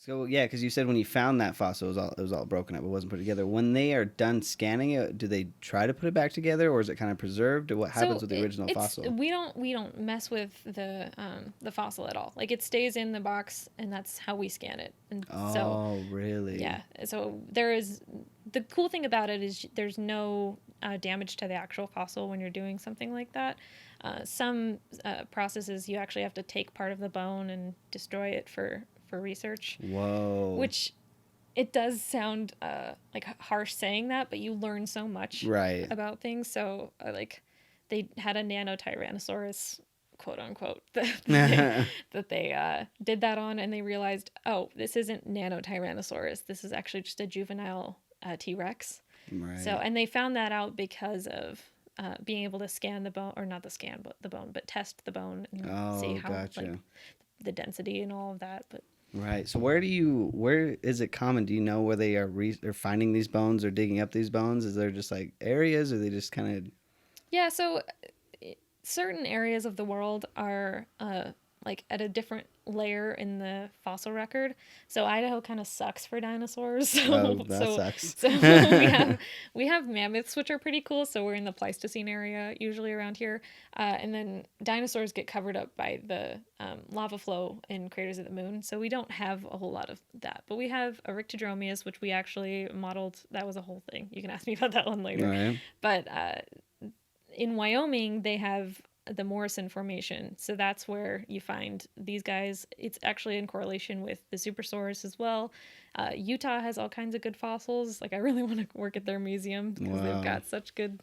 So yeah, because you said when you found that fossil, it was all broken up. It wasn't put together. When they are done scanning it, do they try to put it back together, or is it kind of preserved, or what happens So with the original it's fossil? we don't mess with the fossil at all. Like it stays in the box, and that's how we scan it. And so Oh, really? yeah, so there is the cool thing about it is there's no damage to the actual fossil when you're doing something like that. Some processes you actually have to take part of the bone and destroy it for research, Whoa. which it does sound like harsh saying that, but you learn so much Right. about things. So like they had a nano tyrannosaurus, quote unquote, that they did that on, and they realized, oh, this isn't nano tyrannosaurus. This is actually just a juvenile T-Rex. So, Right. and they found that out because of being able to scan the bone, or not the scan, but the bone, but test the bone and see Oh, how like gotcha. the density and all of that. But Right. So where is it common? Do you know where they are finding these bones or digging up these bones? Is there just like areas, or they just kind yeah, so certain areas of the world are like at a different layer in the fossil record. So Idaho kind of sucks for dinosaurs. of? Oh, So that so sucks. so we have mammoths, which are pretty cool. So we're in the Pleistocene area usually around here, and then dinosaurs get covered up by the lava flow in craters of the moon. So we don't have a whole lot of that, but we have Eryctodromius, which we actually modeled. That was a whole thing. You can ask me about that one later. Right. But in Wyoming, they have the Morrison Formation. So that's where you find these guys. It's actually in correlation with the Supersaurus as well. Utah has all kinds of good fossils. Like I really want to work at their museum because they've Wow. got such good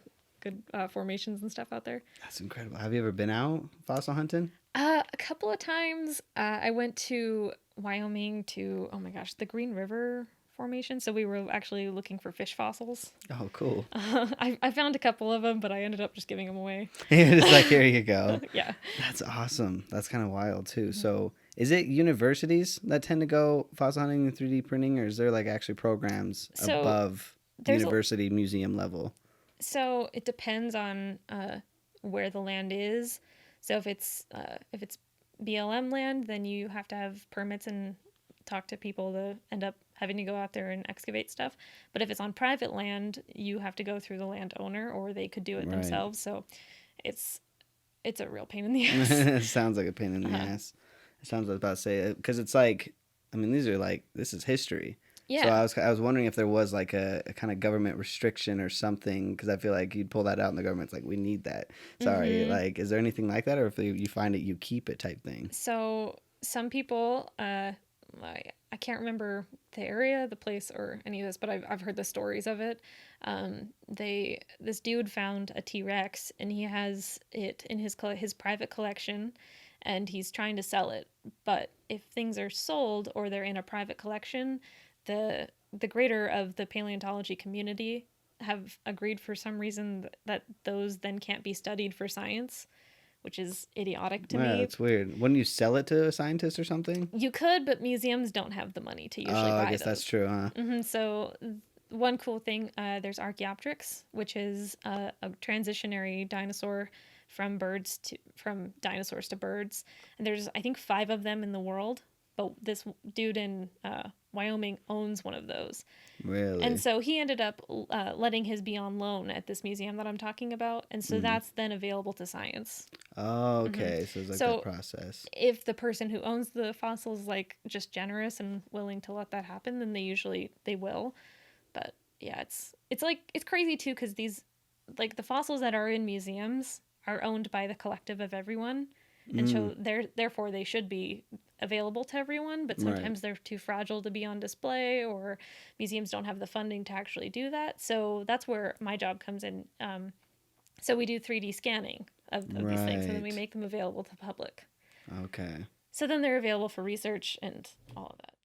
formations and stuff out there. That's incredible. Have you ever been out fossil hunting? A couple of times I went to Wyoming to, oh my gosh, the Green River Formation. So we were actually looking for fish fossils. Oh, cool. I found a couple of them, but I ended up just giving them away. It's like, here you go. Yeah. That's awesome. That's kind of wild too. Mm-hmm. So, is it universities that tend to go fossil hunting and 3D printing, or is there like actually programs So above there's a, university museum level? so it depends on where the land is. So if it's BLM land, then you have to have permits and talk to people to end up having to go out there and excavate stuff. But if it's on private land, you have to go through the landowner, or they could do it Right. themselves. So it's it's a real pain in the ass. It sounds like a pain in the Uh-huh. ass. It sounds like about to say it because it's like, I mean, this is history. So Yeah. I was wondering if there was like a kind of government restriction or something, because I feel like you'd pull that out and the government's like, we need that. Sorry, Mm-hmm. like, is there anything like that, or if you find it, you keep it type thing? So some people, I can't remember the area, the place, or any of this, but I've heard the stories of it. This dude found a T Rex, and he has it in his private collection, and he's trying to sell it. But if things are sold or they're in a private collection, the greater of the paleontology community have agreed for some reason that those then can't be studied for science, which is idiotic to Yeah, me. that's weird. Wouldn't you sell it to a scientist or something? You could, but museums don't have the money to usually Oh, I buy guess that's those. true, huh? So one cool thing, there's Archaeopteryx, which is a transitionary dinosaur from dinosaurs to birds, and there's I think five of them in the world. But this dude in Wyoming owns one of those, and Really? so he ended up letting his be on loan at this museum that I'm talking about, and so Mm. that's then available to science. Oh, hmm okay. So it's like that So process. if the person who owns the fossil is like just generous and willing to let that happen, then they will. But yeah, it's like it's crazy too because these like the fossils that are in museums are owned by the collective of everyone, and Mm, so therefore they should be available to everyone. But right. sometimes they're too fragile to be on display, or museums don't have the funding to actually do that. So that's where my job comes in. So we do 3D scanning of these things, and then we Right. make them available to the public. Okay. So then they're available for research and all of that.